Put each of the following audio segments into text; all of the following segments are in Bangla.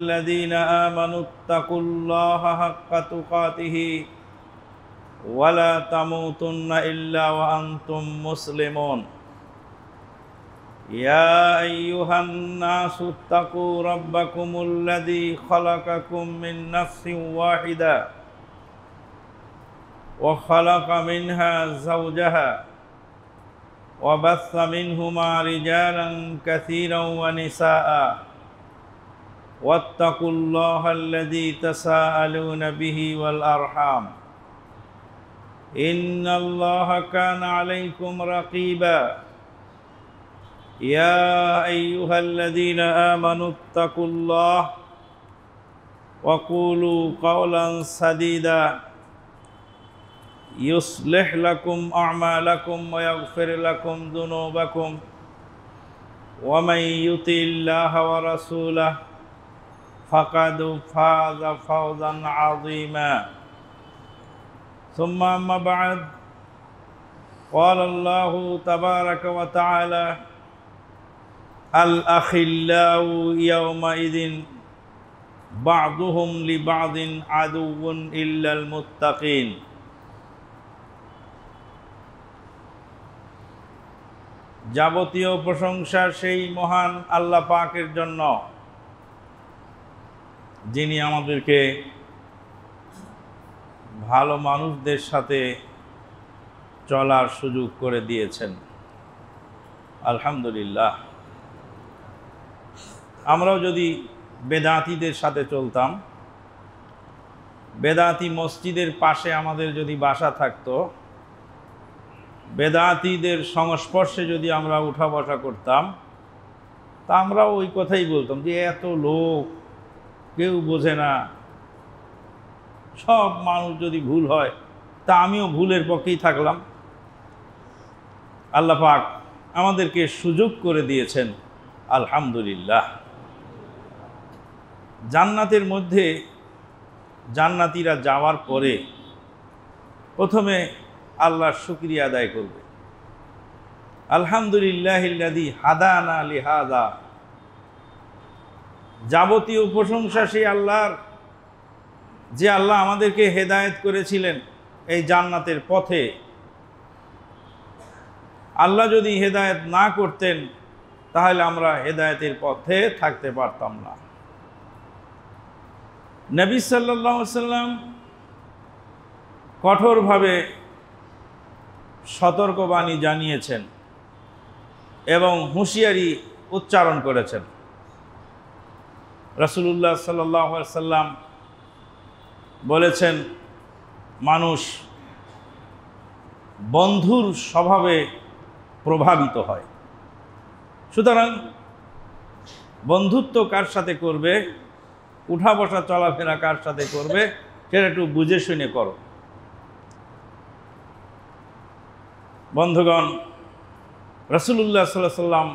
الذين آمنوا اتقوا الله حق تقاته ولا تموتن إلا وأنتم مسلمون يا أيها الناس اتقوا ربكم الذي خلقكم من نفس واحدة وخلق منها زوجها وبث منهما رجالا كثيرا ونساء واتقوا الله الذي تساءلون به والأرحام إن الله كان عليكم رقيبا يا أيها الذين آمنوا اتقوا الله وقولوا قولا سديدا يصلح لكم أعمالكم ويغفر لكم ذنوبكم ومن يطع الله ورسوله فقد فاز فوزا عظيما ثم أما بعد قال الله تبارك وتعالى الأخلاء يومئذ بعضهم لبعض عدو إلا المتقين যাবতীয় প্রশংসা সেই মহান আল্লাহ পাকের জন্য যিনি আমাদেরকে ভালো মানুষদের সাথে চলার সুযোগ করে দিয়েছেন। আলহামদুলিল্লাহ। আমরাও যদি বেদাতীদের সাথে চলতাম, বেদাতী মসজিদের পাশে আমাদের যদি বাসা থাকতো, বেদাতীদের সংস্পর্শে যদি আমরা উঠা বসা করতাম, তা আমরাও ওই কথাই বলতাম যে এত লোক, কেউ বোঝে না, সব মানুষ যদি ভুল হয় তা আমিও ভুলের পক্ষেই থাকলাম। আল্লাহ পাক আমাদেরকে সুযোগ করে দিয়েছেন, আলহামদুলিল্লাহ। জান্নাতের মধ্যে জান্নাতীরা যাওয়ার পরে প্রথমে আল্লাহর শুকরিয়া আদায় করবে। আলহামদুলিল্লাহিল্লাযী হাদানা লিহাযা, যাবতীয় প্রশংসা সেই আল্লাহর, যে আল্লাহ আমাদেরকে হেদায়েত করেছিলেন এই জান্নাতের পথে। আল্লাহ যদি হেদায়েত না করতেন তাহলে আমরা হেদায়েতের পথে থাকতে পারতাম না। নবী সাল্লাল্লাহু আলাইহি ওয়াসাল্লাম কঠোরভাবে সতর্কবাণী জানিয়েছেন এবং হুঁশিয়ারি উচ্চারণ করেছেন। রাসূলুল্লাহ সাল্লাল্লাহু আলাইহি ওয়াসাল্লাম বলেছেন, মানুষ বন্ধুর স্বভাবে প্রভাবিত হয়। সুতরাং বন্ধুত্ব কার সাথে করবে, উঠা বসা চলাফেরা কার সাথে করবে, সেটা একটু বুঝে শুনে করো। বন্ধুগণ, রাসূলুল্লাহ সাল্লাল্লাহু আলাইহি ওয়াসাল্লাম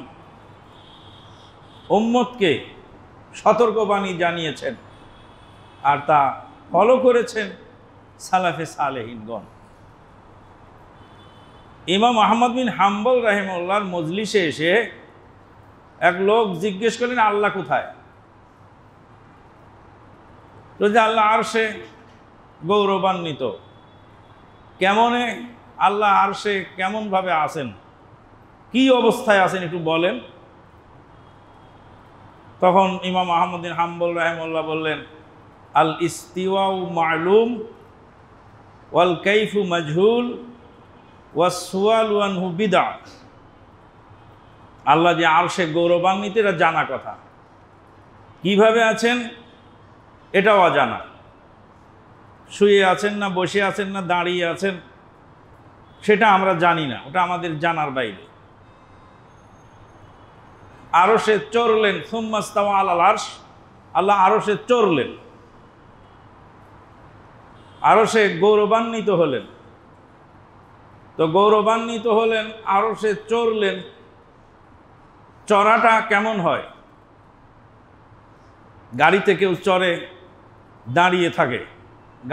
উম্মতকে সতর্কবাণী জানিয়েছেন আর তা ফলো করেছেন সালাফে সালেহিনগণ। ইমাম আহমদ বিন হাম্বল রাহিমাহুল্লাহর মজলিসে এসে এক লোক জিজ্ঞেস করলেন, আল্লাহ কোথায়? তো যে আল্লাহ আরশে গৌরবান্বিত। কেমনে আল্লাহ আরশে কেমনভাবে আছেন, কি অবস্থায় আছেন একটু বলেন। তখন ইমাম আহমদ বিন হাম্বল রাহিমাহুল্লাহ বললেন, আল ইস্তিওয়াউ মালুম ওয়াল কাইফু মাজহুল ওয়াস সুয়ালু আনহু বিদআ। আল্লাহ যে আরশে গৌরবান্বিত এটা জানা কথা, কিভাবে আছেন এটাও অজানা। শুয়ে আছেন না বসে আছেন না দাঁড়িয়ে আছেন সেটা আমরা জানি না, ওটা আমাদের জানার বাইরে। আরশে চড়লেন, সুম্মা ইস্তাওয়া আলাল আরশ, আল্লাহ আরশে চড়লেন, আরশে গৌরবান্বিত হলেন। তো গৌরবান্বিত হলেন, আরশে চড়লেন, চড়াটা কেমন হয়? গাড়িতে কেউ চড়ে দাঁড়িয়ে থাকে,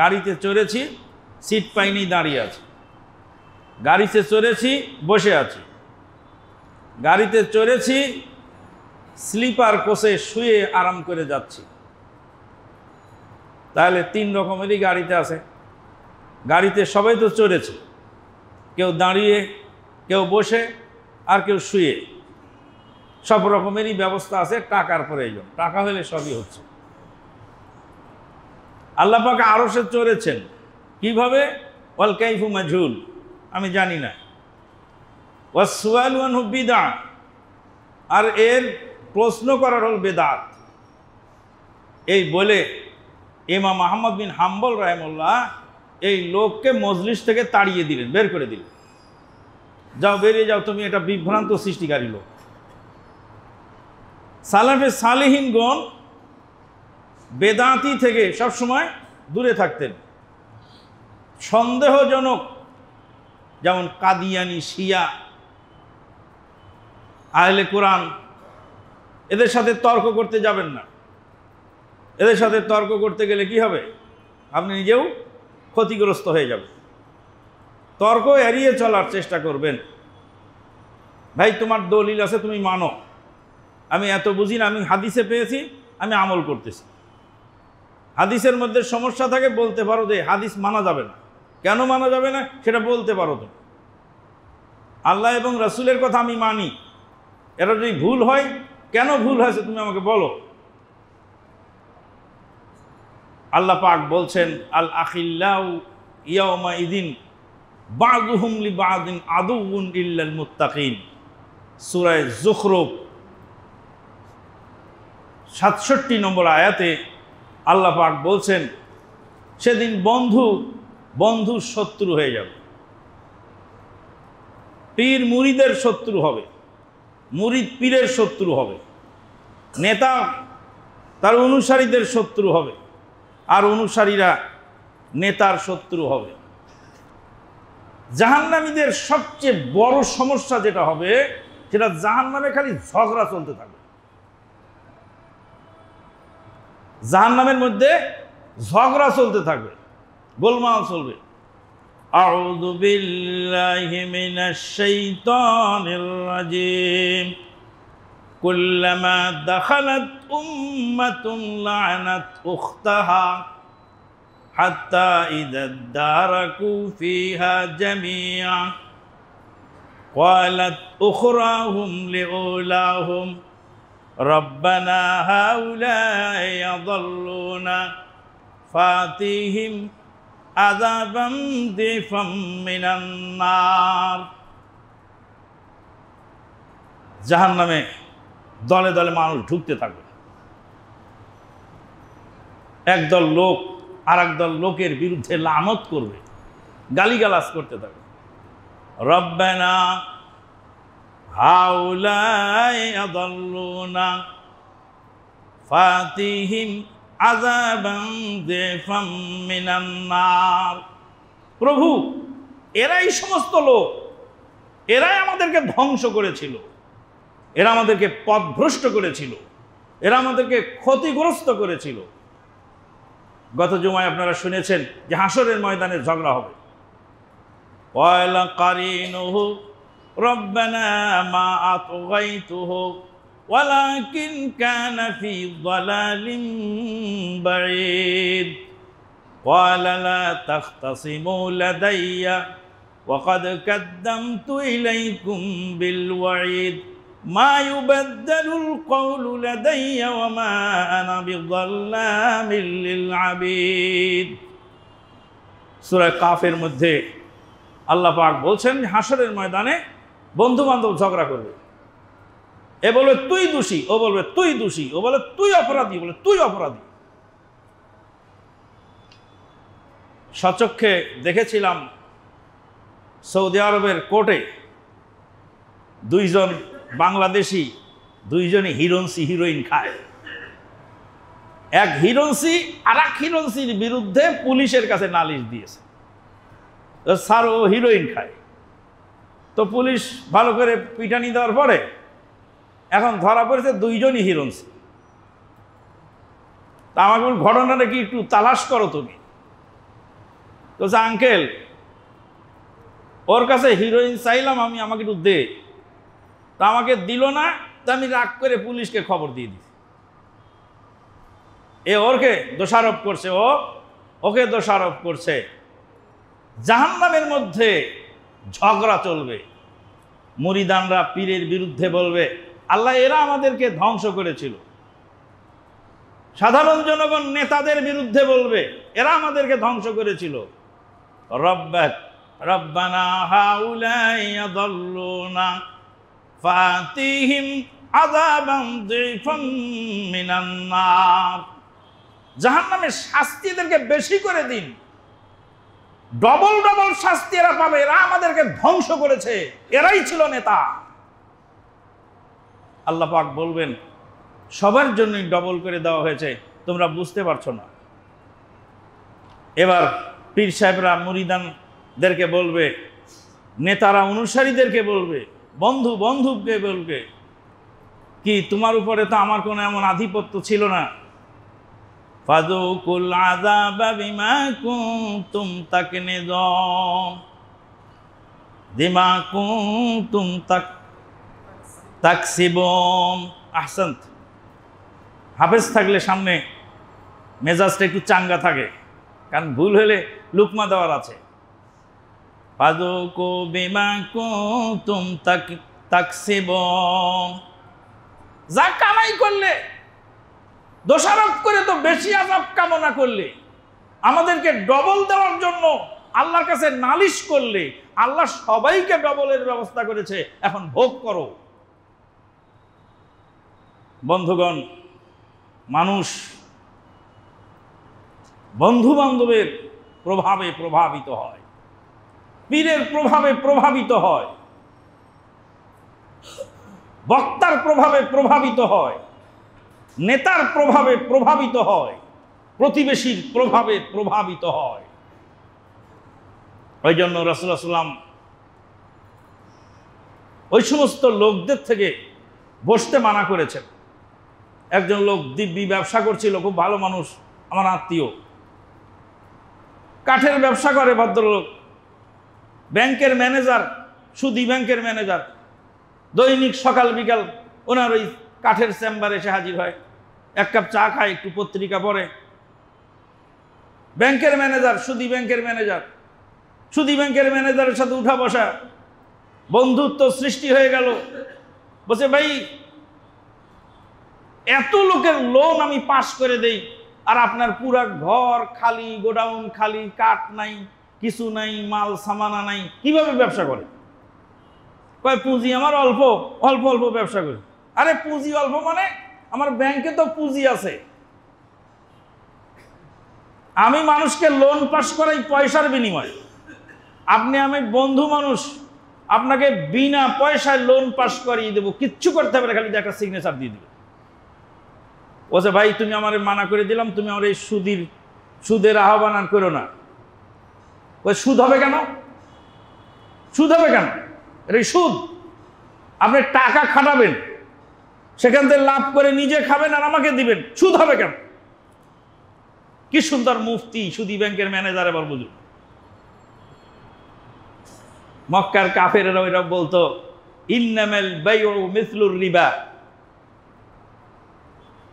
গাড়িতে চড়েছি সিট পাইনি দাঁড়িয়ে আছে, গাড়িতে চড়েছি বসে আছি, গাড়িতে চড়েছি স্লিপার কোচে শুয়ে আরাম করে যাচ্ছি। তাহলে 3 রকমেরই গাড়িতে আছে। গাড়িতে সবাই তো চড়েছে, কেউ দাঁড়িয়ে, কেউ বসে, আর কেউ শুয়ে। সব রকমেরই ব্যবস্থা আছে, টাকার প্রয়োজন। টাকা হলে সবই হচ্ছে। আল্লাহ পাক আরশে চড়েছেন কিভাবে? ওয়াল কাইফু মাজহুল, আমি জানি না। ওয়াস সুআলু আনহু বিদআ, আর এর প্রশ্ন করার হল বেদাত। এই বলে ইমাম আহমদ বিন হাম্বল রাহিমাহুল্লাহ এই লোককে মজলিস থেকে তাড়িয়ে দিলেন, বের করে দিলেন। যাও, বেরিয়ে যাও, তুমি এটা বিভ্রান্ত সৃষ্টিকারী লোক। সালাফে সালেহিনগণ বেদাতি থেকে সবসময় দূরে থাকতেন। সন্দেহজনক, যেমন কাদিয়ানি, শিয়া, আহলে কোরআন, এদের সাথে তর্ক করতে যাবেন না। এদের সাথে তর্ক করতে গেলে কি হবে? আপনি নিজেও ক্ষতিগ্রস্ত হয়ে যাবেন। তর্ক এড়িয়ে চলার চেষ্টা করবেন। ভাই, তোমার দলিল আছে, তুমি মানো। আমি এত বুঝি না, আমি হাদিসে পেয়েছি, আমি আমল করতেছি। হাদিসের মধ্যে সমস্যা থাকে, বলতে পারো যে হাদিস মানা যাবে না। কেন মানা যাবে না সেটা বলতে পারো তুমি। আল্লাহ এবং রাসূলের কথা আমি মানি, এটা যদি ভুল হয়, কেন ভুল হয়েছে তুমি আমাকে বলো। আল্লাহ পাক বলছেন, আল আখিল্লাউ ইয়াউমা ইদিন বা'দুহুম লিবা'দিন আদুউন ইল্লাল মুত্তাকিন, সূরা যুখরুফ 67 নম্বর আয়াতে আল্লাহ পাক বলছেন, সেদিন বন্ধু শত্রু হয়ে যাবে। পীর মুরিদের শত্রু হবে, মুরিদ পীরের শত্রু হবে, নেতা তার অনুসারীদের শত্রু হবে, আর অনুসারীরা নেতার শত্রু হবে। জাহান্নামীদের সবচেয়ে বড় সমস্যা যেটা হবে, সেটা জাহান্নামে খালি ঝগড়া চলতে থাকবে। জাহান্নামের মধ্যে ঝগড়া চলতে থাকবে, গোলমাল চলবে। আউযু বিল্লাহি মিনাশ শাইতানির রাজিম। কুল্লামা দাখালাত উম্মাতুন লা'নাত উখতাহা হাত্তা ইযা দারাকু ফিহা জামিআ ক্বালাত উখরাহুম লিউলাহুম রব্বানা হাউলাই আযাল্লুনা ফাতিহিম আযাবাম দিফাম মিনান নার। জাহান্নামে দলে দলে মানুষ ঢুকতে থাকবে। একদল লোক আর একদল লোকের বিরুদ্ধে লানত করবে, গালিগালাজ করতে থাকবে। রব্বানা হাউলাই আযাল্লুনা ফাতিহিম আযাবান দিফাম মিনান নার। প্রভু, এরাই সমস্ত লোক, এরাই আমাদেরকে ধ্বংস করেছিল, এরা আমাদেরকে পথভ্রষ্ট করেছিল, এরা আমাদেরকে ক্ষতিগ্রস্ত করেছিল। গত জুমায় আপনারা শুনেছেন যে হাসরের ময়দানে ঝগড়া হবে। ওয়ালা কারিনুহু রব্বানা মা আতগাইতুহু ওয়ালাকিন কানা ফি যালালিম বাঈদ ক্বালা লা তাখতাসিমু লাদাইয়া ওয়া ক্বাদ কাদ্দামতু ইলাইকুম বিল ওয়াঈদ মা ইউবাদদালুল কওলু লাদাইয়া ওয়া মা আনা বিযাল্লামিল লিল আবিদ। সূরা কাফের মধ্যে আল্লাহ পাক বলছেন, হাসরের ময়দানে বন্ধু বান্ধব ঝগড়া করবে। এ বলবে তুই দোষী, ও বলবে তুই দোষী, ও বলে তুই অপরাধী, বলে তুই অপরাধী। সচক্ষে দেখেছিলাম সৌদি আরবের কোর্টে দুইজন বাংলাদেশি, দুইজনই হিরোইনসি হিরোইন খায়। এক হিরোইনসি আর এক হিরোইনসির বিরুদ্ধে পুলিশের কাছে নালিশ দিয়েছে, স্যার ও হিরোইন খায়। তো পুলিশ ভালো করে পিটানি দেওয়ার পরে এখন ধরা পড়েছে দুইজনই হিরোইনসি। তা আমাকে বল, ঘটনাটা কি একটু তালাশ করো তুমি। তো আঙ্কেল, ওর কাছে হিরোইন চাইলাম আমি, আমাকে একটু দে। তা আমাকে দিল না, তা আমি রাগ করে পুলিশকে খবর দিয়ে দিছি। ওকে দোষারোপ করছে, ওকে দোষারোপ করছে। জাহান্নামের মধ্যে ঝগড়া চলবে, মুরিদানরা পীরের বিরুদ্ধে বলবে আল্লাহ এরা আমাদেরকে ধ্বংস করেছিল। সাধারণ জনগণ নেতাদের বিরুদ্ধে বলবে এরা আমাদেরকে ধ্বংস করেছিল। রব্বানা হাউলাই আযাল্লুনা ফাতিহিম আযাবান যিফাম মিনান নার। জাহান্নামের শাস্তি এদেরকে বেশি করে দিন, ডবল ডবল শাস্তি এরা পাবে, এরা আমাদেরকে ধ্বংস করেছে, এরাই ছিল নেতা। আল্লাহ পাক বলবেন সবার জন্যই ডবল করে দেওয়া হয়েছে, তোমরা বুঝতে পারছো না। এবার পীর সাহেবরা মুরিদানদেরকে বলবে, নেতারা অনুসারীদেরকে বলবে, বন্ধু বন্ধুকে বলবে কি তোমার উপরে তো আমার কোনো এমন আধিপত্য ছিল না। ফাযুকুল আযাবা বিমা কুনতুম তাকনিজুন, বিমা কুনতুম তাকসিবুন। আহসান্ত। হাফেজ থাকলে সামনে মেজাজটা একটু চাঙ্গা থাকে, কারণ ভুল হলে লুকমা দেওয়ার আছে। ফাযুকু বিমা কুনতুম তাকসিবুন। যা কামাই করলে, দোষারোপ করে তো বেশি আযাব কামনা করলে, আমাদেরকে ডবল দেওয়ার জন্য আল্লাহর কাছে নালিশ করলে, আল্লাহ সবাইকে ডবলের ব্যবস্থা করেছে, এখন ভোগ করো। বন্ধুগণ, মানুষ বন্ধু বান্ধবের প্রভাবে প্রভাবিত হয়, পীরের প্রভাবে প্রভাবিত হয়, বক্তার প্রভাবে প্রভাবিত হয়, নেতার প্রভাবে প্রভাবিত হয়, প্রতিবেশীর প্রভাবে প্রভাবিত হয়। ওই জন্য রাসূলুল্লাহ সাল্লাল্লাহু আলাইহি ওয়াসাল্লাম ওই সমস্ত লোকদের থেকে বসতে মানা করেছেন। একজন লোক দিব্যি ব্যবসা করছিল, খুব ভালো মানুষ, আমার আত্মীয়, কাঠের ব্যবসা করে ভদ্রলোক, ব্যাংকের ম্যানেজার, সুদী ব্যাংকের ম্যানেজার। দৈনিক সকাল বিকাল ওনার ওই কাঠের চেম্বারে এসে হাজির হয়, এক কাপ চা খায়, একটু পত্রিকা পড়ে। ব্যাংকের ম্যানেজার, সুদী ব্যাংকের ম্যানেজার, সুদী ব্যাংকের ম্যানেজারের সাথে উঠা বসা, বন্ধুত্ব সৃষ্টি হয়ে গেল। বলছে ভাই এত লোকের লোন আমি পাস করে দেই, আর আপনার পুরা ঘর খালি, গোডাউন খালি, কাঠ নাই, কিছু নাই, মাল সামানা নাই, কিভাবে ব্যবসা করে? কয় পুঁজি আমার অল্প, অল্প অল্প ব্যবসা করি। আরে পুঁজি অল্প মানে আমার ব্যাংকে তো পুঁজি আছে, আমি মানুষকে লোন পাস করাই পয়সার বিনিময়ে। আপনি আমি বন্ধু মানুষ, আপনাকে বিনা পয়সায় লোন পাস করিয়ে দেবো, কিচ্ছু করতে হবে না, খালি একটা সিগনেচার দিয়ে দেবে। বলছে ভাই তুমি আমার মানা করে দিলাম, তুমি আমার এই সুদের আহ্বান আর করো না। ওই সুদ হবে কেন? সুদ হবে কেন? এটা সুদ। আপনি টাকা খাটাবেন, সেখান থেকে লাভ করে নিজে খাবেন আর আমাকে দিবেন, সুদ হবে কেন? কি সুন্দর মুফতি, সুদী ব্যাংকের ম্যানেজার। এবার বুঝুন, মক্কার কাফেরেরা ওইরা বলতো ইন্নামাল বাইউ মিসলুর রিবা,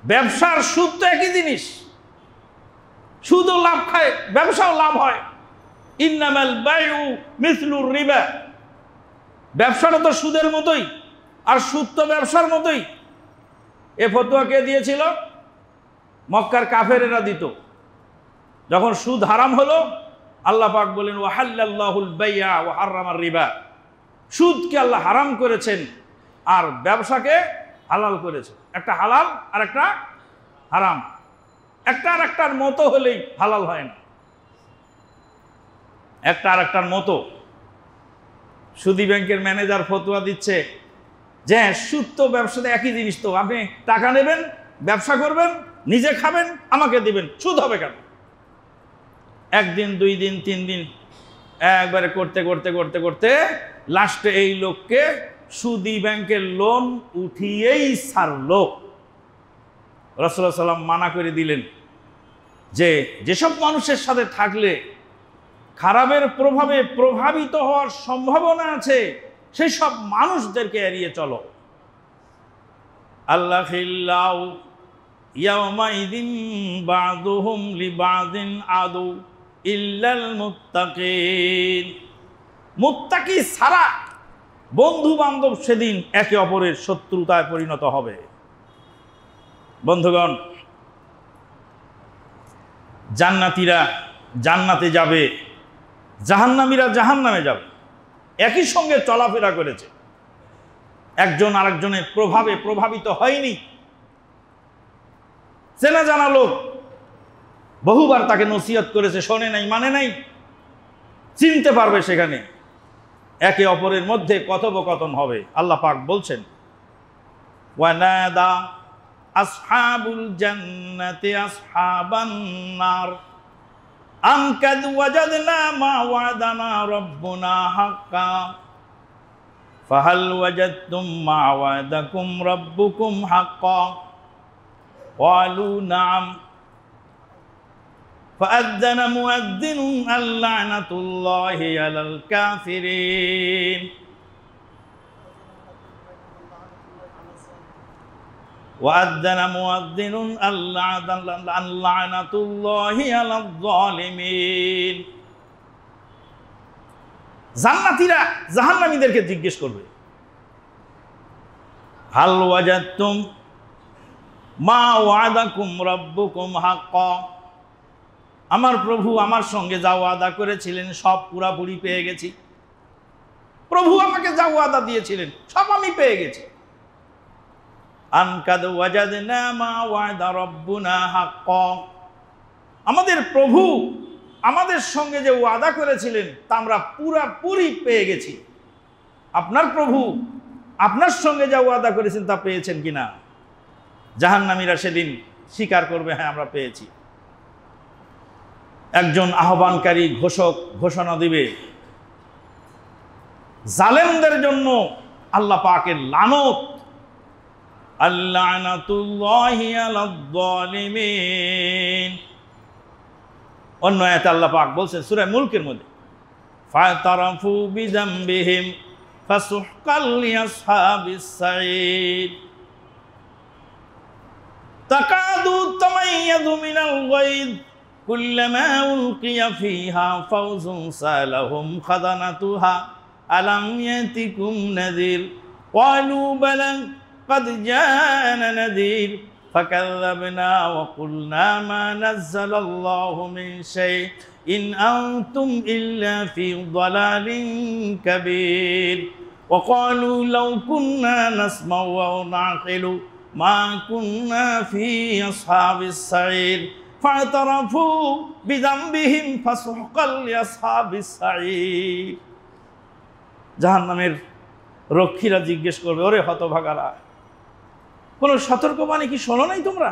ব্যবসার সুদ তো একই জিনিস, সুদও লাভ খায়, ব্যবসাও লাভ হয়। ইন্নামাল বাইউ মিসলুর রিবা, ব্যবসাটা তো সুদের মতোই, আর সুদ তো ব্যবসার মতোই। এ ফতোয়া কে দিয়েছিল? মক্কার কাফেরেরা দিত। যখন সুদ হারাম হলো, আল্লাহ পাক বলেন ওয়াহাল্লাল্লাহুল বাই'a ওয়া হাররামার রিবা, সুদকে আল্লাহ হারাম করেছেন আর ব্যবসাকে হালাল করেছেন। একটা হালাল আর একটা হারাম, একটা আর একটার মতো হলেই হালাল হয় না, একটা আর একটার মতো। সুদী ব্যাংকের ম্যানেজার ফতোয়া দিচ্ছে যে সুদ তো ব্যবসাতে একই জিনিস, তো আপনি টাকা নেবেন, ব্যবসা করবেন, নিজে খাবেন, আমাকে দিবেন, সুদ হবে কেন? একদিন, দুই দিন, তিন দিন, একবারে করতে করতে করতে করতে লাস্টে এই লোককে সুদী ব্যাংকের লোন উঠিয়েই ছাড়লো। রাসূলুল্লাহ সাল্লাল্লাহু আলাইহি ওয়াসাল্লাম মানা করে দিলেন যে যেসব মানুষের সাথে থাকলে খারাপের প্রভাবে প্রভাবিত হওয়ার সম্ভাবনা আছে, সেই সব মানুষদেরকে এড়িয়ে চলো। আল্লাহিল্লাহু ইয়াওমাইদিন বা'দুহুম লিবা'দিন আদু ইল্লাল মুত্তাকিন। মুত্তাকি ছাড়া বন্ধু বান্ধব সেদিন একে অপরের শত্রুতায় পরিণত হবে। বন্ধুগণ, জান্নাতীরা জান্নাতে যাবে, জাহান্নামীরা জাহান্নামে যাবে। একই সঙ্গে চলাফেরা করেছে, একজন আরেকজনের প্রভাবে প্রভাবিত হয়নি। চেনা জানা লোক, বহুবার তাকে নসিহত করেছে, শোনে নাই, মানে নাই, চিনতে পারবে। সেখানে একে অপরের মধ্যে কথোপকথন হবে। আল্লাহ পাক বলছেন, ওয়ানাদা আসহাবুল জান্নাতি আসহাবান নার আন কাদ ওয়াজাদনা মা ওয়াদানা রাব্বুনা হাক্কা ফাহাল ওয়াজাদতুম মা ওয়াদাকুম রাব্বুকুম হাক্কা ক্বালু না'আম فأذن مؤذن اللعنة الله على الكافرين وأذن مؤذن اللعنة الله على الظالمين। জান্নাতীরা জাহান্নামীদেরকে জিজ্ঞেস করবে, হাল ওয়াজাদতুম মা ওয়াদাকুম রাব্বুকুম হাক্কা, আমার প্রভু আমার সঙ্গে যা ওয়াদা করেছিলেন সব পুরাপুরি পেয়ে গেছি। প্রভু আমাকে যা ওয়াদা দিয়েছিলেন সব আমি পেয়ে গেছি। আনকাদ ওয়াজাদনা মা ওয়াদা রাব্বুনা হাক্কা, আমাদের প্রভু আমাদের সঙ্গে যে ওয়াদা করেছিলেন তা আমরা পুরাপুরি পেয়ে গেছি। আপনার প্রভু আপনার সঙ্গে যা ওয়াদা করেছেন তা পেয়েছেন কিনা? জাহান্নামীরা সেদিন স্বীকার করবে, হ্যাঁ আমরা পেয়েছি। একজন আহ্বানকারী ঘোষক ঘোষণা দিবে, জালেমদের জন্য আল্লাহ পাকের লানত, আল্লানাতুল্লাহি আলাল যালিমিন। অন্য আয়াতে আল্লাহ পাক বলছেন সূরা মুলকের মধ্যে, ফাতারাফু বিযামবিহিম ফাসুহকাল লিআসহাবিস সাঈদ তাকাদু তামাইয়াযু মিনাল গায়দ কুল্লামা উলকিয়া ফিহা ফাওজুন সালাহুম খাযানাতুহা আলাম ইয়াতিকুম নাযীর ক্বালু বালা قد جاءنا نذير فكذبنا وقلنا ما نزل الله من شيء إن أنتم إلا في ضلال كبير وقالوا لو كنا نسمع أو نعقل ما كنا في أصحاب السعير فاعترفوا بذنبهم فسحقا لأصحاب السعير। জাহান্নামের রক্ষীরা জিজ্ঞেস করবে, ওরে হতভাগারা, কোনো সতর্কবাণী কি শোনো নাই তোমরা?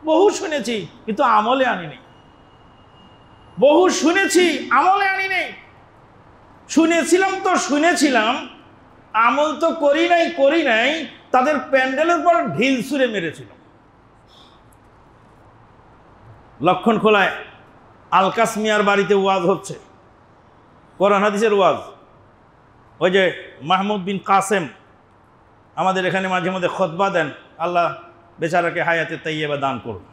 বহু শুনেছি কিন্তু আমলে আনি নেই। বহু শুনেছি আমলে আনি নেই। শুনেছিলাম তো শুনেছিলাম, আমল তো করি নাই। তাদের প্যান্ডেলের পর ঢিল ছুঁড়ে মেরেছিল। লক্ষণ খোলায় আলকাস মিয়ার বাড়িতে ওয়াজ হচ্ছে, কোরআন হাদিসের ওয়াজ। ওই যে মাহমুদ বিন কাসেম আমাদের এখানে মাঝে মধ্যে খুতবা দেন, আল্লাহ বেচারাকে হায়াতে তাইয়্যিবা দান করুন।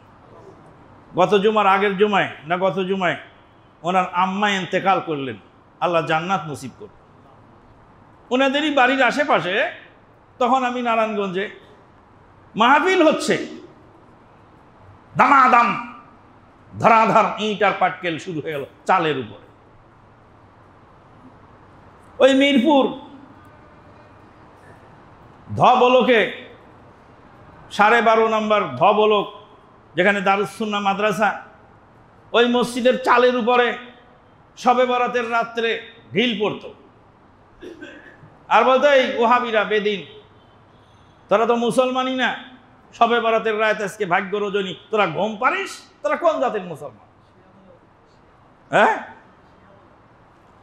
গত জুমার আগের জুমায় না গত জুমায় ওনার আম্মা ইন্তেকাল করলেন, আল্লাহ জান্নাত নসিব করুন। ওনাদেরই বাড়ির আশেপাশে তখন আমি নারায়ণগঞ্জে মাহফিল হচ্ছে, দামাদাম ধরাধার ইট আর পাটকেল শুরু হয়ে গেল চালের উপরে। ওই মিরপুর ধবলকে 12.5 নম্বর ধবলক, যেখানে দারুস সুন্নাহ মাদ্রাসা, ওই মসজিদের চালের উপরে শবে বরাতের রাত্রে ঢিল পড়ত। আর বলতো, এই ওহাবিরা বেদিন, তোরা তো মুসলমানই না, শবে বরাতের রাত আজকে ভাগ্য রজনী, তোরা ঘুম পারিস? তোরা কোন জাতের মুসলমান? হ্যাঁ,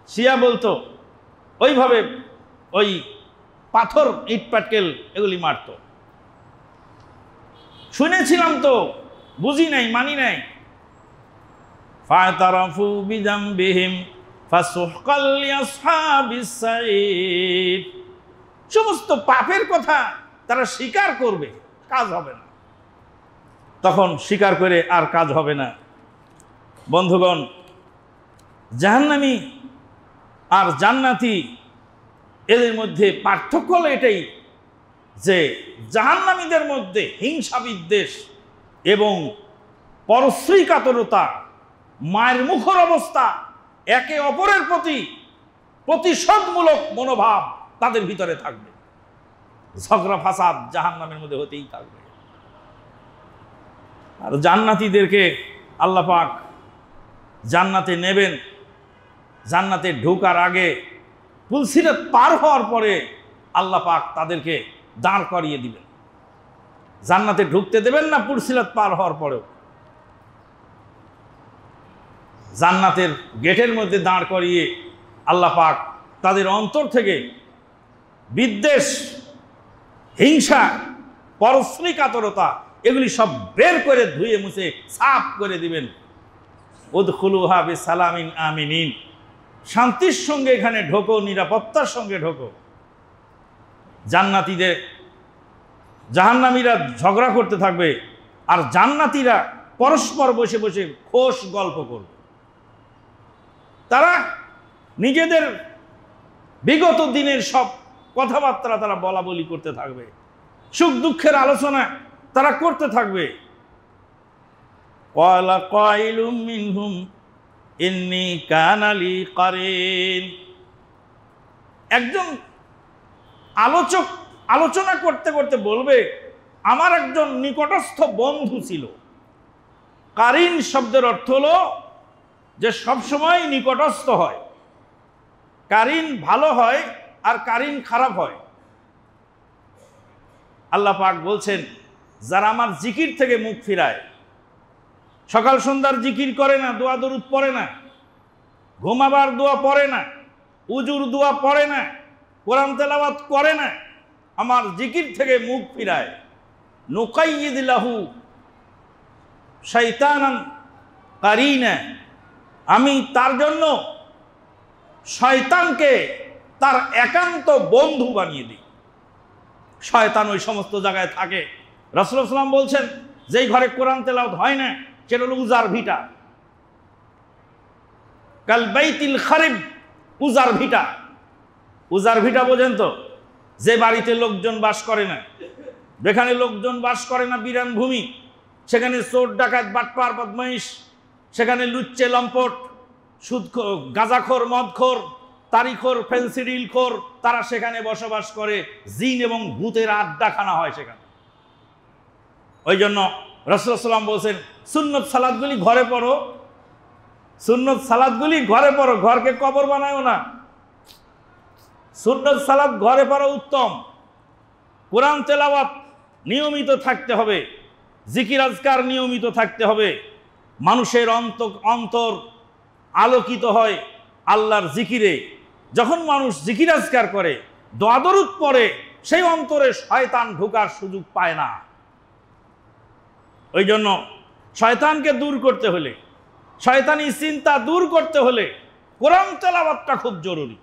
শিয়া বলতো, ওইভাবে ওই পাথর ইট পাটকেল এগুলি মারত। শুনেছিলাম তো, বুঝি নাই, মানি নাই। ফাতারাফু বিযামবিহিম ফাসুহকাল লিআসহাবিস সাঈদ। সমস্ত পাপের কথা তারা স্বীকার করবে, কাজ হবে না। তখন স্বীকার করে আর কাজ হবে না। বন্ধুগণ, জাহান্নামী আর জান্নাতি এদের মধ্যে পার্থক্য হলো এটাই যে জাহান্নামীদের মধ্যে হিংসা বিদ্বেষ এবং পরশ্রী কাতরতা, মায়ের মুখর অবস্থা, একে অপরের প্রতি প্রতিশোধমূলক মনোভাব তাদের ভিতরে থাকবে। ঝগড়া ফাসাদ জাহান্নামের মধ্যে হতেই থাকবে। আর জান্নাতীদেরকে আল্লাহ পাক জান্নাতে নেবেন। জান্নাতে ঢোকার আগে পুলসিরাত পার হওয়ার পরে আল্লাহ পাক তাদেরকে দাঁড় করিয়ে দিবেন। জান্নাতে ঢুকতে দেবেন না পুলসিরাত পার হওয়ার পরেও। জান্নাতের গেটের মধ্যে দাঁড় করিয়ে আল্লাহ পাক তাদের অন্তর থেকে বিদ্বেষ, হিংসা, পরশ্রী কাতরতা এগুলি সব বের করে ধুয়ে মুছে সাফ করে দিবেন। উদখুলুহা বিসালামিন আমিনিন, শান্তির সঙ্গে এখানে ঢোকো, নিরাপত্তার সঙ্গে ঢোকো। জান্নাতীদের জাহান্নামীরা ঝগড়া করতে থাকবে আর জান্নাতীরা পরস্পর বসে বসে খোশ গল্প করবে। তারা নিজেদের বিগত দিনের সব কথাবার্তা তারা বলা বলি করতে থাকবে, সুখ দুঃখের আলোচনা তারা করতে থাকবে। ক্বালা কাইলুম মিনহুম ইন্নী কানা লি কারিন, একজন আলোচক আলোচনা করতে করতে বলবে, আমার একজন নিকটস্থ বন্ধু ছিল। কারিন শব্দের অর্থ হলো যে সবসময় নিকটস্থ হয়। কারিন ভালো হয় আর কারিন খারাপ হয়। আল্লাহ পাক বলছেন, যারা আমার জিকির থেকে মুখ ফিরায়, সকাল সন্ধ্যার জিকির করে না, দোয়া দরুদ পড়ে না, ঘুমাবার দোয়া পড়ে না, উজুর দোয়া পড়ে না, কোরআন তেলাওয়াত করে না, আমার জিকির থেকে মুখ ফিরায়, নুকাইয়িদ লাহু শাইতানান কারিনা, আমি তার জন্য শয়তানকে তার একান্ত বন্ধু বানিয়ে দিই। শয়তান ওই সমস্ত জায়গায় থাকে। রাসূলুল্লাহ সাল্লাল্লাহু আলাইহি ওয়াসাল্লাম বলছেন, যেই ঘরে কোরআন তেলাওয়াত হয় না সেটা হলো উজার ভিটা, কাল বাইতিল খারিব, উজার ভিটা। উজার ভিটা বোঝেন তো? যে বাড়িতে লোকজন বাস করে না, যেখানে লোকজন বাস করে না, বিরান ভূমি, সেখানে চোর ডাকাত বাটপার বদমাইশ, সেখানে লুচ্চে লম্পট, সুদখোর, গাঁজাখোর, মদখোর, তারিখোর, ফেন্সিডিলখোর, তারা সেখানে বসবাস করে। জিন এবং ভূতের আড্ডাখানা হয় সেখানে। ওই জন্য রাসূলুল্লাহ সাল্লাল্লাহু আলাইহি ওয়াসাল্লাম বলছেন, সুন্নত সালাতগুলি ঘরে পড়ো, সুন্নত সালাতগুলি ঘরে পড়ো, ঘরকে কবর বানায়ও না। সুন্নত সালাত ঘরে পড়া উত্তম। কোরআন তেলাওয়াত নিয়মিত থাকতে হবে, জিকির আজকার নিয়মিত থাকতে হবে। মানুষের অন্তর আলোকিত হয় আল্লাহর জিকিরে। যখন মানুষ জিকির আজকার করে, দোয়া দরুদ পড়ে, সেই অন্তরে শয়তান ঢোকার সুযোগ পায় না। ওই জন্য শয়তানকে দূর করতে হলে, শয়তানি চিন্তা দূর করতে হলে কোরআন তেলাওয়াতটা খুব জরুরি।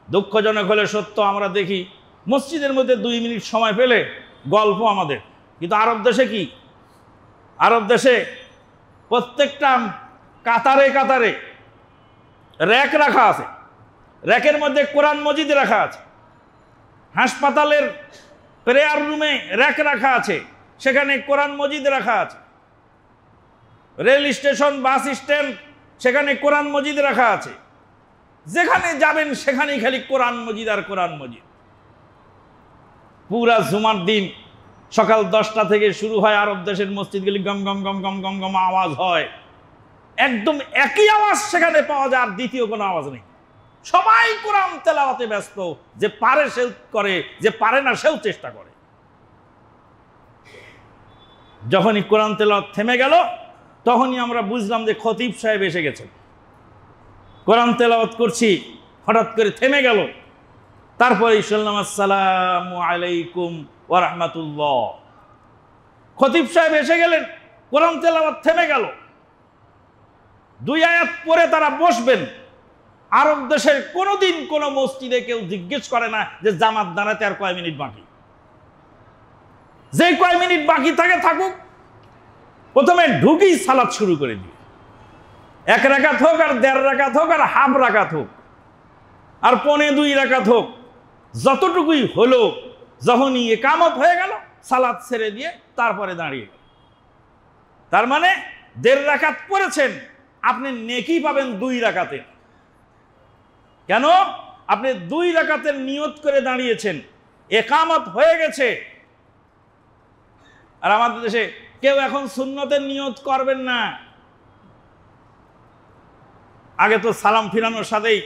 দুঃখজনক হলে সত্য, আমরা দেখি মসজিদের মধ্যে 2 মিনিট সময় পেলে গল্প আমাদের। কিন্তু আরব দেশে কি? আরব দেশে প্রত্যেকটা কাতারে কাতারে র্যাক রাখা আছে, র্যাকের মধ্যে কোরআন মজিদ রাখা আছে। হাসপাতালের প্রেয়ার রুমে র্যাক রাখা আছে, সেখানে কোরআন মজিদ রাখা আছে। রেল স্টেশন, বাস স্ট্যান্ড, সেখানে কোরআন মজিদ রাখা আছে। যেখানে যাবেন সেখানেই খালি কোরআন মজিদ আর কোরআন মজিদ। পুরা জুমার দিন সকাল 10টা থেকে শুরু হয়। আরব দেশের মসজিদগুলি গম গম গম গম গম গম আওয়াজ হয়, একদম একই আওয়াজ সেখানে পাওয়া যায়, আর দ্বিতীয় কোনো আওয়াজ নেই। সবাই কোরআন তেলাওয়াতে ব্যস্ত, যে পারে সেও করে, যে পারে না সেও চেষ্টা করে। যখনই কোরআন তেলাওয়াত থেমে গেল, তখনই আমরা বুঝলাম যে খতিব সাহেব এসে গেছেন। কোরআন তেলাওয়াত করছি, হঠাৎ করে থেমে গেল। তারপরে শুনলাম আসসালামু আলাইকুম ওয়া রাহমাতুল্লাহ। খতিব সাহেব এসে গেলেন, কোরআন তেলাওয়াত থেমে গেল। 2 আয়াত পরে তারা বসবেন। আরব দেশের কোনোদিন কোনো মসজিদে কেউ জিজ্ঞেস করে না যে জামাত দাঁড়াতে আর কয় মিনিট বাকি। যে কয় মিনিট বাকি থাকে থাকুক, প্রথমে ঢুকেই সালাত শুরু করে দিই, 1 রাকাত হোক আর 1.5 রাকাত হোক আর হাফ রাকাত হোক আর 1.25 রাকাত হোক, যতটুকুই হলো, যখনই ইকামত হয়ে গেল সালাত ছেড়ে দিয়ে তারপরে দাঁড়িয়ে গেল। তার মানে 1.5 রাকাত পড়েছেন, আপনি নেকি পাবেন 2 রাকাতে। কেন? আপনি 2 রাকাতের নিয়ত করে দাঁড়িয়েছেন, ইকামত হয়ে গেছে। আর আমাদের দেশে কেউ এখন সুন্নতের নিয়ত করবেন না। আগে তো সালাম ফিরানোর সাথেই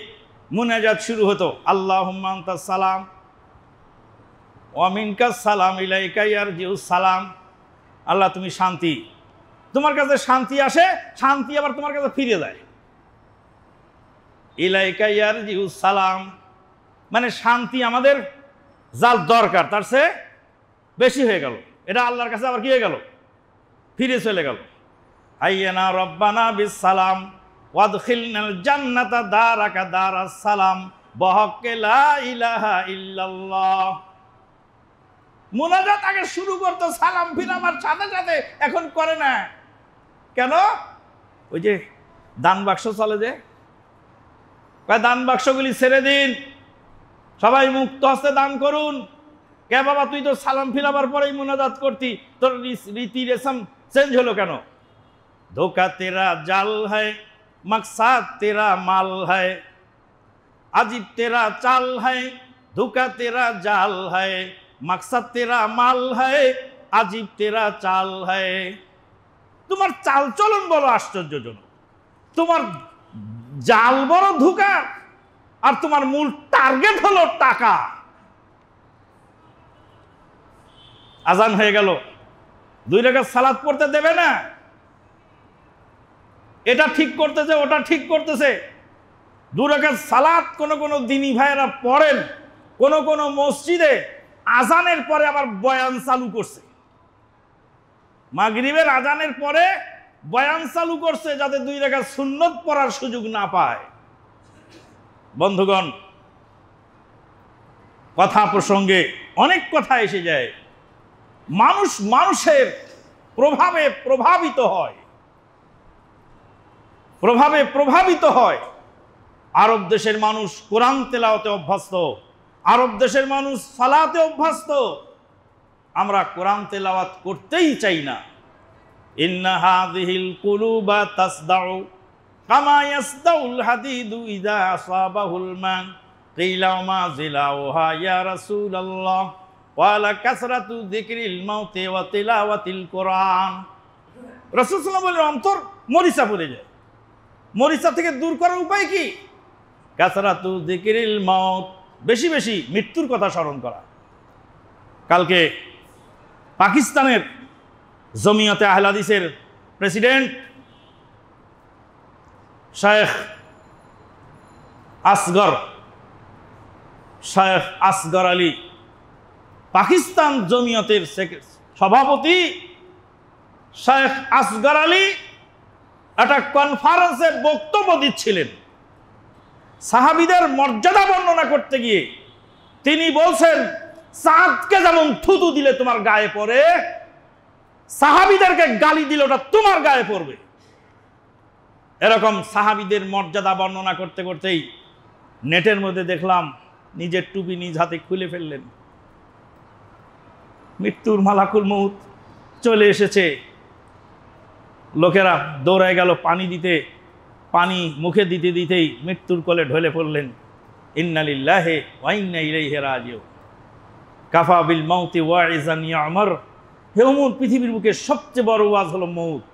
মুনাজাত শুরু হতো, আল্লাহুম্মা আনতাস সালাম ওয়া মিনকাস সালাম ইলাইকা ইয়ারজিউস সালাম। আল্লাহ তুমি শান্তি, তোমার কাছে শান্তি আসে, শান্তি আবার তোমার কাছে ফিরে যায়। ইলাইকা ইয়ারজিউস সালাম মানে শান্তি আমাদের যার দরকার তার চেয়ে বেশি হয়ে গেল, এটা আল্লাহর কাছে আবার কি হয়ে গেল? ফিরে চলে গেল। হাইয়ানা রব্বানা বিস সালাম ওয়াদখিলনাল জান্নাতা দারাকা দারাস সালাম বিহাক্কি লা ইলাহা ইল্লাল্লাহ। মুনাজাত আগে শুরু করতো সালাম ফিরাবার সাথে সাথে, এখন করে না। কেন? ওই যে দান বাক্স চলে, যে দান বাক্সগুলি ছেড়ে দিন, সবাই মুক্ত হস্তে দান করুন। কে বাবা, তুই তো সালাম ফিরাবার পরেই মুনাজাত করতি, তোর রীতি রেশম চেঞ্জ হলো কেন? ধোকা তেরা জাল হয়, মকসাদ তেরা মাল হয়, আজিব তেরা চাল হয়, ধোকা তেরা জাল হয়, মকসাদ তেরা মাল হয়, আজিব তেরা চাল হয়। তোমার চাল চলন বড় আশ্চর্যজনক, তোমার জাল বড় ধোকা, আর তোমার মূল টার্গেট হলো টাকা। আজান হয়ে গেল, 2 রাকাত সালাত পড়তে দেবে না, এটা ঠিক করতেছে ওটা ঠিক করতেছে। 2 রাকাত সালাত কোন দিনী ভাইয়েরা পড়েন, কোন মসজিদে আজানের পরে আবার বয়ান চালু করছে, মাগরিবের আজানের পরে বয়ান চালু করছে, যাতে 2 রাকাত সুন্নত পড়ার সুযোগ না পায়। বন্ধুগণ, কথা প্রসঙ্গে অনেক কথা এসে যায়। মানুষ মানুষের প্রভাবে প্রভাবিত হয়। আরব দেশের মানুষ কোরআন তেলাওয়াতে অভ্যস্ত, আরব দেশের মানুষ সালাতে অভ্যস্ত, আমরা কোরআন তেলাওয়াত করতেই চাই না। ইন্না হাযিহিল কুলুবা তাসদাউ কামা ইয়াসদাউল হাদিদু ইযা আসাবাহুল মান কিলা মা জিলাউহা ইয়া রাসূলুল্লাহ ওয়ালা কাসরাতু যিকরিল মাউতি ওয়া তিলাওয়াতিল কোরআন। রাসূল সাল্লাল্লাহু আলাইহি ওয়াসাল্লাম অন্তর মরিচা পড়ে যায়। মরিচা থেকে দূর করার উপায় কি? কাসরাতু যিকরিল মাউত, বেশি বেশি মৃত্যুর কথা স্মরণ করা। কালকে পাকিস্তানের জমিয়তে আহলে হাদিসের প্রেসিডেন্ট শেখ আসগর আলী, পাকিস্তান জমিয়তের সভাপতি শেখ আসগর আলী একটা কনফারেন্সে বক্তব্য দিচ্ছিলেন। সাহাবীদের মর্যাদা বর্ণনা করতে গিয়ে তিনি বলছেন, চাঁদকে যেমন থুতু দিলে তোমার গায়ে পড়ে, সাহাবীদেরকে গালি দিলে ওটা তোমার গায়ে পড়বে। এরকম সাহাবীদের মর্যাদা বর্ণনা করতে করতেই নেটের মধ্যে দেখলাম নিজের টুপি নিজ হাতে খুলে ফেললেন। মৃত্যুর মালাকুল মউত চলে এসেছে, লোকেরা দৌড়ায় গেল পানি দিতে, পানি মুখে দিতে দিতেই মৃত্যুর কোলে ঢলে পড়লেন। ইন্না লিল্লাহি ওয়া ইন্না ইলাইহি রাজিউন। কাফা বিল মাউতি ওয়াইজান ইয়ামার। হে উমর, পৃথিবীর বুকে সবচেয়ে বড় ওয়াজ হলো মউত।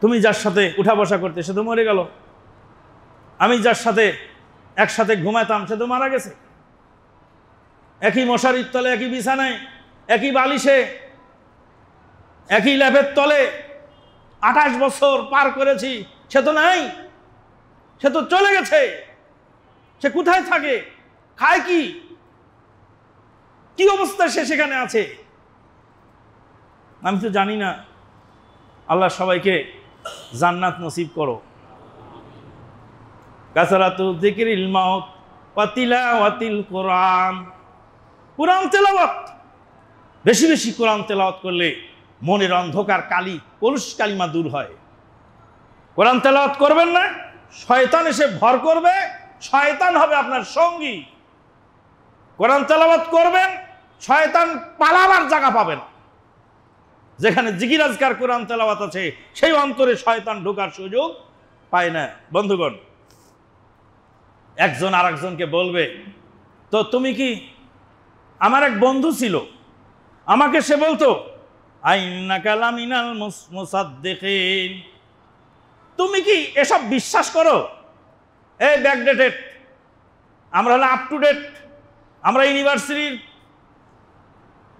তুমি যার সাথে উঠা বসা করতে সে তো মরে গেল, আমি যার সাথে একসাথে ঘুমাতাম সে তো মারা গেছে। একই মশারির তলে, একই বিছানায়, একই বালিশে, একই ল্যাপের তলে 28 বছর পার করেছি, সে তো নাই, সে তো চলে গেছে। সে কোথায় থাকে, খায় কি, কি অবস্থায় সে সেখানে আছে আমি তো জানি না। আল্লাহ সবাইকে জান্নাত নসিব করো। কাসরাতু যিকরিল মাউত ওয়া তিলাওয়াতিল কোরআন। কোরআন তেলাওয়াত, বেশি বেশি কোরআন তেলাওয়াত করলে মনের অন্ধকার কালি কলুষ কালিমা দূর হয়। কোরআন তেলাওয়াত করবেন না, শয়তান এসে ভর করবে, শয়তান হবে আপনার সঙ্গী। কোরআন তেলাওয়াত করবেন, শয়তান পালাবার জায়গা পাবেন। যেখানে জিকির আজকার কোরআন তেলাওয়াত আছে সেই অন্তরে শয়তান ঢোকার সুযোগ পায় না। বন্ধুগণ, একজন আরেকজনকে বলবে, তো তুমি কি, আমার এক বন্ধু ছিল, আমাকে সে বলতো আইন্নাকা লামিনাল মুসাদ্দিকিন, তুমি কি এসব বিশ্বাস করো? এই ব্যাকডেটেড, আমরা হলো আপ টু ডেট, আমরা ইউনিভার্সিটির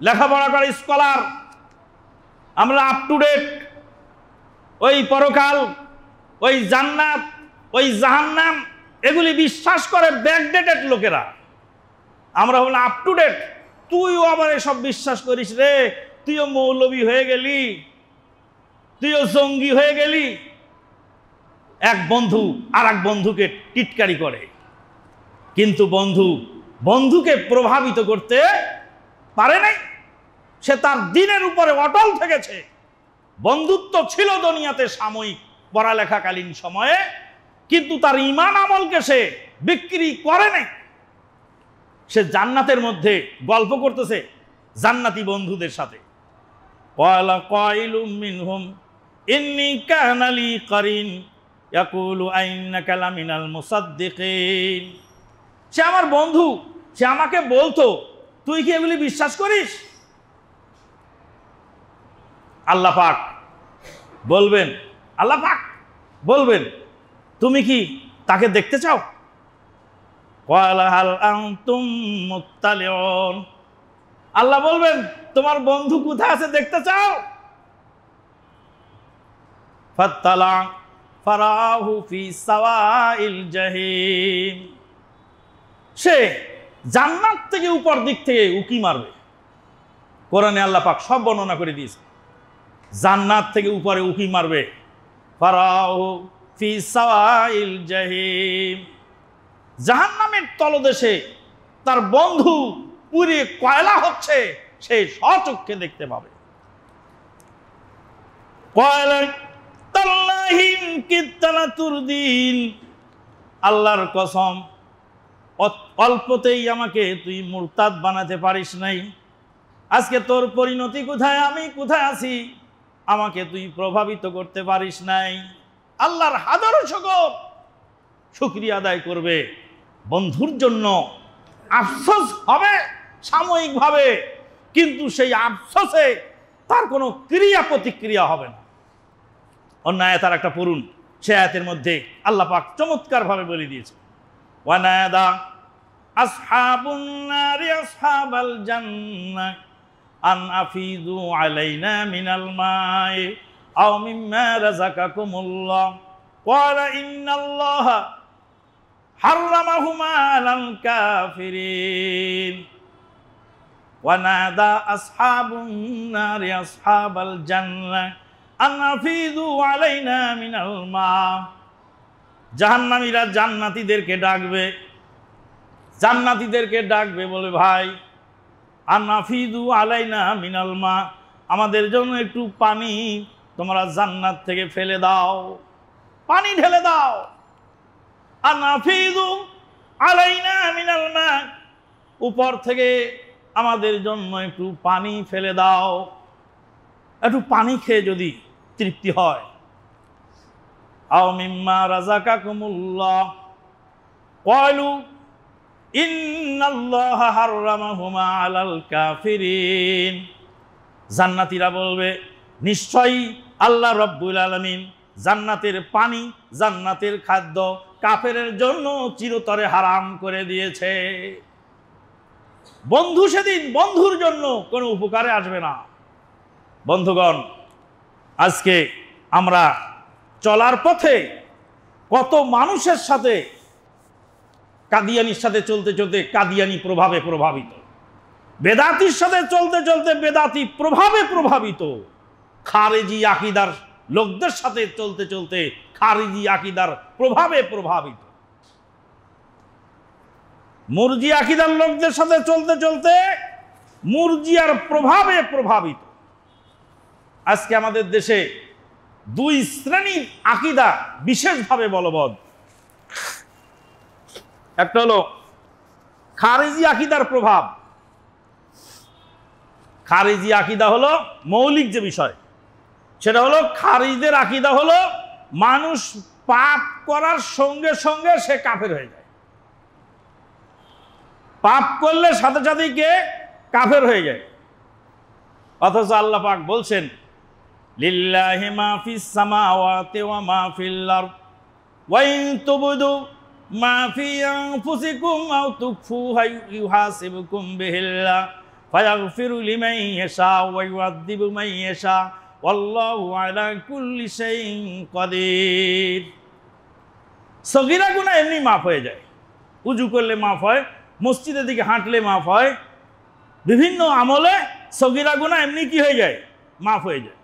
লেখাপড়া করা স্কলার, আমরা আপ টু ডেট। ওই পরকাল, ওই জান্নাত, ওই জাহান্নাম এগুলি বিশ্বাস করে ব্যাকডেটেড লোকেরা। আমরা হলো আপ টু ডেট, তুইও আবার এসব বিশ্বাস করিস রে, তুইও মৌলবী হয়ে গেলি, তুইও জঙ্গি হয়ে গেলি। এক বন্ধু আর এক বন্ধুকে টিটকারি করে, কিন্তু বন্ধুকে প্রভাবিত করতে পারে নাই। সে তার দিনের উপরে অটল থেকেছে। বন্ধুত্ব ছিল দুনিয়াতে সাময়িক পড়ালেখাকালীন সময়ে, কিন্তু তার ঈমান আমলকে সে বিক্রি করে নাই। সে জান্নাতের মধ্যে গল্প করতেছে জান্নাতি বন্ধুদের সাথে। ক্বালা কাইলুম মিনহুম ইন্নী কানা লি কারিন ইয়াকুলু আইন্নাকা লামিনাল মুসাদ্দিকিন। সে আমার বন্ধু, সে আমাকে বলতো তুই কি এগুলি বিশ্বাস করিস? আল্লাহ পাক বলবেন তুমি কি তাকে দেখতে চাও? ক্বালা হাল আনতুম মুত্তালিউন। আল্লাহ বলবেন তোমার বন্ধু কোথায় আছে দেখতে চাও? ফাত্তালা ফারাহু ফি সাওয়াইল জাহিম। সে জান্নাত থেকে উপর দিক থেকে উকি মারবে। কোরআনে আল্লাহ পাক সব বর্ণনা করে দিয়েছে, জান্নাত থেকে উপরে উকি মারবে। ফারাহু ফি সাওয়াইল জাহিম, জাহান্নামের তলদেশে তার বন্ধু পুড়ে কয়লা হচ্ছে, সে স্বচক্ষে দেখতে পাবে। আল্লাহর কসম, অল্পতেই আমাকে তুই মুরতাদ বানাতে পারিস নাই। আজকে তোর পরিণতি কোথায়, আমি কোথায় আছি, আমাকে তুই প্রভাবিত করতে পারিস নাই। আল্লাহর হাজারো শুকরিয়া আদায় করবে। বন্ধুর জন্য আফসোস হবে সাময়িকভাবে, কিন্তু সেই আফসোসে তার কোনো ক্রিয়া প্রতিক্রিয়া হবে না। অন্য আয়াত একটা পড়ুন, সে আয়াতের মধ্যে আল্লাহ পাক চমৎকারভাবে বলে দিয়েছে, ওয়ানাদা আসহাবুন নারি আসহাবাল জান্নাহ আন আফিদু আলাইনা মিনাল মাই আও মিম্মা রাযাকাকুমুল্লাহ ক্বালা ইন্নাল্লাহা হাররামাহুমা আলাল কাফিরিন। ওয়ানাদা আসহাবুন নারি আসহাবাল জান্নাহ আন আফিদু আলাইনা মিনাল মা। জাহান্নামীরা জান্নাতীদেরকে ডাকবে, বলে ভাই আন আফিদু আলাইনা মিনাল মা, আমাদের জন্য একটু পানি তোমরা জান্নাত থেকে ফেলে দাও, পানি ঢেলে দাও। আন আফিদু আলাইনা মিনাল মা, উপর থেকে আমাদের জন্য একটু পানি ফেলে দাও, একটু পানি খেয়ে যদি তৃপ্তি হয়। আও মিম্মা রাযাকাকুমুল্লাহ ক্বালু ইন্নাল্লাহা হাররামাহুমা আলাল কাফিরিন। জান্নাতীরা বলবে নিশ্চয়ই আল্লাহ রব্বুল আলামিন জান্নাতের পানি, জান্নাতের খাদ্য কাফেরের জন্য চিরতরে হারাম করে দিয়েছে। বন্ধু সেদিন বন্ধুর জন্য কোনো উপকারে আসবে না। বন্ধুগণ, আজকে আমরা চলার পথে কত মানুষের সাথে কাদিয়ানির সাথে চলতে চলতে কাদিয়ানি প্রভাবে প্রভাবিত, বেদাতির সাথে চলতে চলতে বেদাতি প্রভাবে প্রভাবিত, খারেজি আকীদার লোকদের সাথে চলতে চলতে খারেজি আকীদার প্রভাবে প্রভাবিত, মুরজি আকীদার লোকদের সাথে চলতে চলতে মুরজিয়ার প্রভাবে প্রভাবিত। আজকে আমাদের দেশে দুই শ্রেণীর আকীদা বিশেষভাবে বলবৎ। একটা হলো খারিজি আকীদার প্রভাব। খারিজি আকীদা হলো মৌলিক যে বিষয়, সেটা হলো খারিজদের আকীদা হলো মানুষ পাপ করার সঙ্গে সঙ্গে সে কাফের হয়ে যায়। পাপ করলে সাথে সাথেই কে কাফের হয়ে যায়। অথচ আল্লাহ পাক বলছেন লিল্লাহি মা ফিস সামাওয়াতি ওয়া মা ফিল আরদ ওয়া ইন তুবদু মা ফি আনফুসিকুম আও তুখফুহু ইউহাসিবুকুম বিহিল্লাহ ফায়াগফিরু লিমান ইয়াশা ওয়া ইউআযযিবু মান ইয়াশা ওয়াল্লাহু আলা কুল্লি শাইইন কাদির। সগীরা গুনাহ এমনি মাফ হয়ে যায়, উজু করলে মাফ হয়, মসজিদের দিকে হাঁটলে মাফ হয়, বিভিন্ন আমলে সগীরা গুনাহ এমনি কি হয়ে যায়, মাফ হয়ে যায়।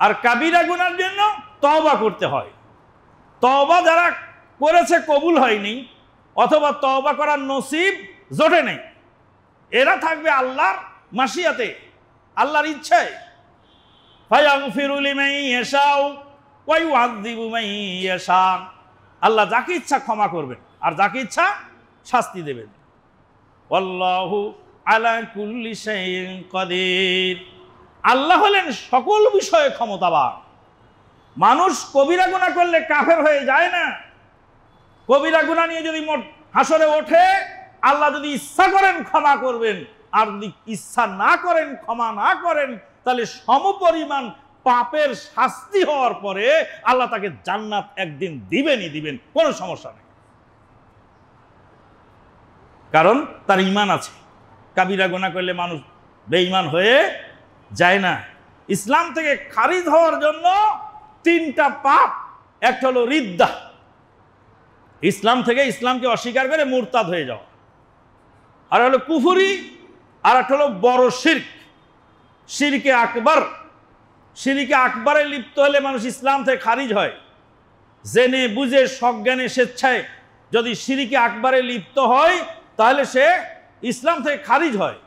আর কাবিরা গুনার জন্য তওবা করতে হয়। তওবা যারা করেছে কবুল হয়নি, অথবা তওবা করার নসিব জোটে নেই, এরা থাকবে আল্লাহর মাশিয়াতে, আল্লাহর ইচ্ছায়। ফায়াগফিরু লিমান ইয়াশা ওয়া ইউআযযিবু মান ইয়াশা। আল্লাহ যাকে ইচ্ছা ক্ষমা করবেন আর যাকে ইচ্ছা শাস্তি দেবেন। আল্লাহু আলা কুল্লি শাইইন কাদির। আল্লাহ হলেন সকল বিষয়ে ক্ষমতাবান। মানুষ কবিরা গুনাহ করলে কাফের হয়ে যায় না। কবিরা গুনাহ নিয়ে যদি হাসরে ওঠে, আল্লাহ যদি ইচ্ছা করেন ক্ষমা করবেন, আর যদি ইচ্ছা না করেন, ক্ষমা না করেন, তাহলে সমপরিমাণ পাপের শাস্তি হওয়ার পরে আল্লাহ তাকে জান্নাত একদিন দিবেনই দিবেন, কোনো সমস্যা নেই। কারণ তার ঈমান আছে। কাবিরা গুনাহ করলে মানুষ বেঈমান হয়ে যায় না। ইসলাম থেকে খারিজ হওয়ার জন্য তিনটা পাপ। একটা হলো রিদ্দা, ইসলাম থেকে ইসলামকে অস্বীকার করে মুরতাদ হয়ে যাওয়া। আর হলো কুফরি, আর একটা হলো বড় শিরক, শিরকে আকবার। শিরকে আকবারে লিপ্ত হলে মানুষ ইসলাম থেকে খারিজ হয়। জেনে বুঝে সজ্ঞানে স্বেচ্ছায় যদি শিরকে আকবারে লিপ্ত হয়, তাহলে সে ইসলাম থেকে খারিজ হয়।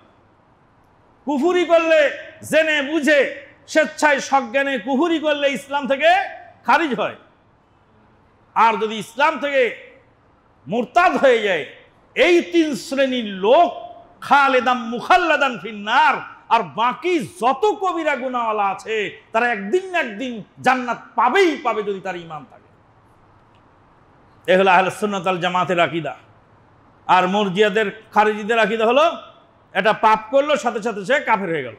কুফরি করলে, জেনে বুঝে স্বেচ্ছায় সজ্ঞানে কুফরি করলে ইসলাম থেকে খারিজ হয়। আর যদি ইসলাম থেকে মুরতাদ হয়ে যায়, এই তিন শ্রেণীর লোক খালেদান মুখাল্লাদান ফিন্নার। আর বাকি যত কবিরা গুনাহওয়ালা আছে তারা একদিন না একদিন জান্নাত পাবেই পাবে, যদি তার ঈমান থাকে। এ হলো আহলে সুন্নাত ওয়াল জামাতের আকীদা। আর মুরজিয়াদের খারিজিদের আকীদা হলো এটা পাপ করলো সাথে সাথে সে কাফের হয়ে গেল।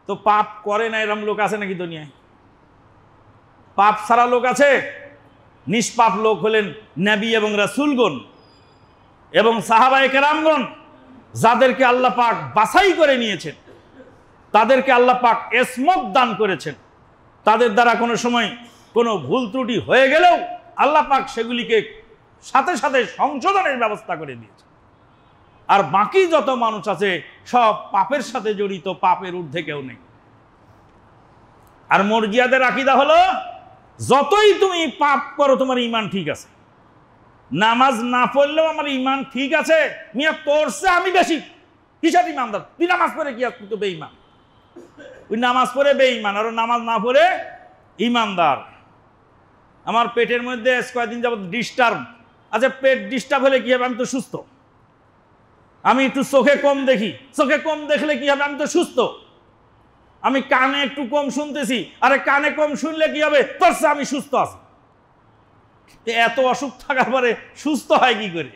তো পাপ করে না এরকম লোক আছে নাকি দুনিয়ায়? পাপ ছাড়া লোক আছে? নিষ্পাপ লোক হলেন নবী এবং রাসূলগণ এবং সাহাবায়ে কেরামগণ, যাদেরকে আল্লাহ পাক বাছাই করে নিয়েছেন, তাদেরকে আল্লাহ পাক ইসমত দান করেছেন। তাদের দ্বারা কোনো সময় কোনো ভুল ত্রুটি হয়ে গেলেও আল্লাহ পাক সেগুলিকে সাথে সাথে সংশোধনের ব্যবস্থা করে দিয়েছে। আর বাকি যত মানুষ আছে সব পাপের সাথে জড়িত, পাপের ঊর্ধ্বে কেউ নেই। আর মুরজিয়াদের আকীদা হলো যতই তুমি পাপ করো তোমার ঈমান ঠিক আছে। নামাজ না পড়লেও আমার ঈমান ঠিক আছে, মিয়া তোরছে আমি বেশি কিসের ঈমানদার? তুই নামাজ পড়ে কি আর তুই তো বেঈমান। ওই নামাজ পড়ে বেঈমান, আর নামাজ না পড়ে ঈমানদার। আমার পেটের মধ্যে কয়েকদিন যাবত ডিস্টার্ব। আচ্ছা, পেট ডিস্টার্ব হলে কি হবে? আমি তো সুস্থ। আমি একটু চোখে কম দেখি, চোখে কম দেখলে কি হবে? আমি তো সুস্থ। আমি কানে একটু কম শুনতেছি, আরে কানে কম শুনলে কি হবে? তোর আমি সুস্থ আছি। এত অসুখ থাকার পরে সুস্থ হয় কি করে?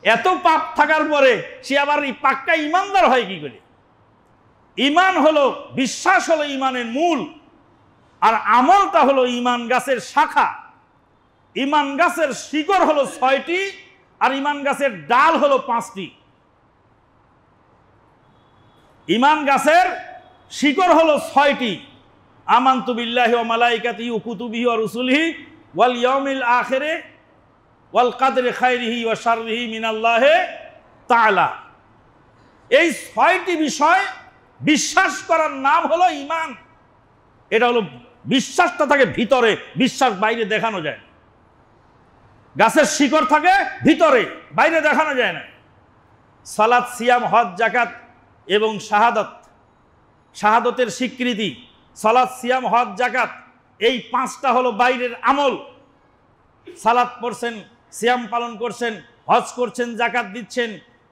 এত পাপ থাকার পরে সে আবার পাক্কা ঈমানদার হয় কি করে? ঈমান হলো, বিশ্বাস হলো ঈমানের মূল, আর আমলটা হলো ঈমান গাছের শাখা। ঈমান গাছের শিকড় হলো 6টি, আর ঈমান গাছের ডাল হলো 5টি। ঈমান গাছের শিকড় হলো 6টি। আমানতু বিল্লাহি ওয়া মালাইকাতিহি ওয়া কুতুবিহি ওয়া রুসুলিহি ওয়াল ইয়াউমিল আখিরে ওয়াল কাদরি খাইরিহি ওয়া শাররিহি মিনাল্লাহি তাআলা। এই 6টি বিষয় বিশ্বাস করার নাম হলো ঈমান। এটা হলো বিশ্বাসটা থাকে ভিতরে, বিশ্বাস বাইরে দেখানো যায়। গাছের শিকড় থাকে ভিতরে, বাইরে দেখানো যায় না। সালাত, সিয়াম, হজ, যাকাত এবং শাহাদাত শাহাদতের স্বীকৃতি, সালাত, সিয়াম, হজ, যাকাত, এই পাঁচটা হলো বাইরের আমল। সালাত পড়ছেন, সিয়াম পালন করছেন, হজ করছেন, যাকাত দিচ্ছেন,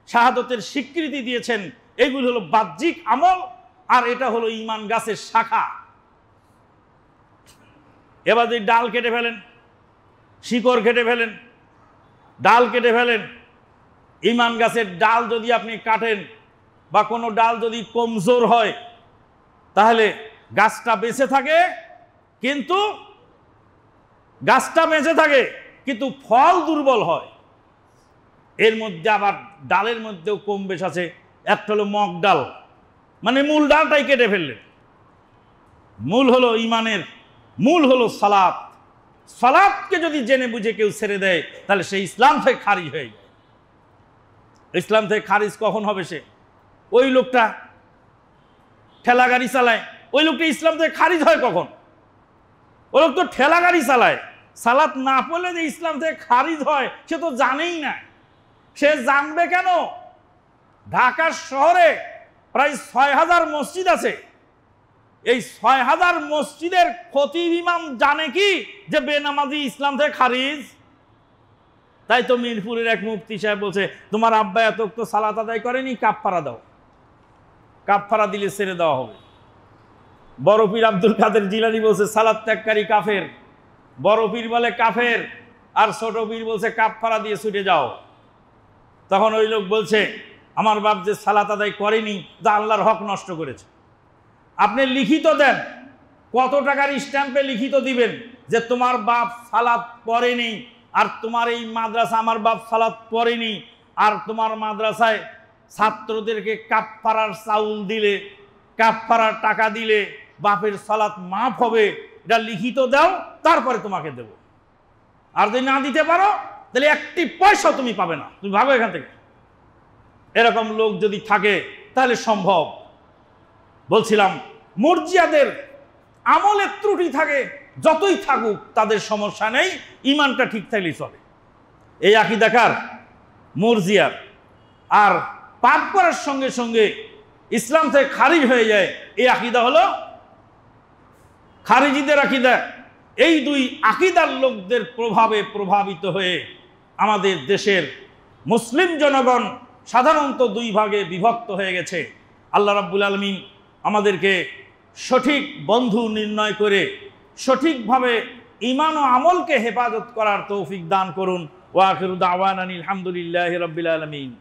শাহাদতের স্বীকৃতি দিয়েছেন, এগুলো হলো বাহ্যিক আমল। আর এটা হলো ঈমান গাছের শাখা। এবার যদি ডাল কেটে ফেলেন, শিকড় কেটে ফেলেন, ডাল কেটে ফেলেন, ঈমান গাছের ডাল যদি আপনি কাটেন বা কোনো ডাল যদি কমজোর হয়, তাহলে গাছটা বেঁচে থাকে, কিন্তু ফল দুর্বল হয়। এর মধ্যে আবার ডালের মধ্যেও কম বেশ আছে। একটা হলো মগ ডাল, মানে মূল ডালটাই কেটে ফেললেন। মূল হলো ঈমানের, মূল হলো সালাত। সালাতকে যদি জেনে বুঝে কেউ ছেড়ে দেয়, তাহলে সে ইসলাম থেকে খারিজ হয়ে যায়। ইসলাম থেকে খারিজ কখন হবে? সে ওই লোকটা ঠেলা গাড়ি চালায়, ওই লোকটা ইসলাম থেকে খারিজ হয় কখন? ওই লোক তো ঠেলা গাড়ি চালায়, সালাত না পড়লে যে ইসলাম থেকে খারিজ হয় সে তো জানেই না। সে জানবে কেন? ঢাকার শহরে প্রায় ৬,০০০ মসজিদ আছে। এই ৬,০০০ মসজিদের খতিব ইমাম জানে কি যে বেনামাজি ইসলাম থেকে খারিজ? তাই তো মিরপুরের এক মুফতি সাহেব বলছে, তোমার আব্বা এত তো সালাত আদায় করেনি, কাফফারা দাও, কাফফারা দিলে ছেড়ে দেওয়া হবে। বড় পীর আব্দুল কাদের জিলানী বলছে সালাত ত্যাগকারী কাফের। বড় পীর বলে কাফের, আর ছোট পীর বলছে কাফফারা দিয়ে ছুটে যাও। তখন ওই লোক বলছে, আমার বাপ যে সালাত আদায় করেনি, তা আল্লাহর হক নষ্ট করেছে। আপনি লিখিত দেন, কত টাকার স্ট্যাম্পে লিখিত দিবেন যে তোমার বাপ সালাত পড়েনি, আর তোমার এই মাদ্রাসা আমার বাপ সালাত পড়েনি, আর তোমার মাদ্রাসায় ছাত্রদেরকে কাফফারার চাউল দিলে, কাফফারার টাকা দিলে বাপের সালাত মাফ হবে, এটা লিখিত দাও, তারপরে তোমাকে দেব। আর যদি না দিতে পারো তাহলে একটি পয়সা তুমি পাবে না, তুমি ভাগো এখান থেকে। এরকম লোক যদি থাকে তাহলে সম্ভব। বলছিলাম মুরজিয়াদের আমলের ত্রুটি থাকে, যতই থাকুক তাদের সমস্যা নেই, ঈমানটা ঠিক থাকলেই চলে। এই আকীদা কার? মুরজিয়ার। আর পাপ করার সঙ্গে সঙ্গে ইসলাম থেকে খারিজ হয়ে যায়, এই আকীদা হলো খারিজিদের আকীদা। এই দুই আকীদার লোকদের প্রভাবে প্রভাবিত হয়ে আমাদের দেশের মুসলিম জনগণ সাধারণত দুই ভাগে বিভক্ত হয়ে গেছে। আল্লাহ রাব্বুল আলামিন আমাদেরকে সঠিক বন্ধু নির্ণয় করে সঠিকভাবে ঈমান ও আমলকে হেফাজত করার তৌফিক দান করুন। ওয়া আখিরু দাওয়ানা আলহামদুলিল্লাহি রাব্বিল আলামিন।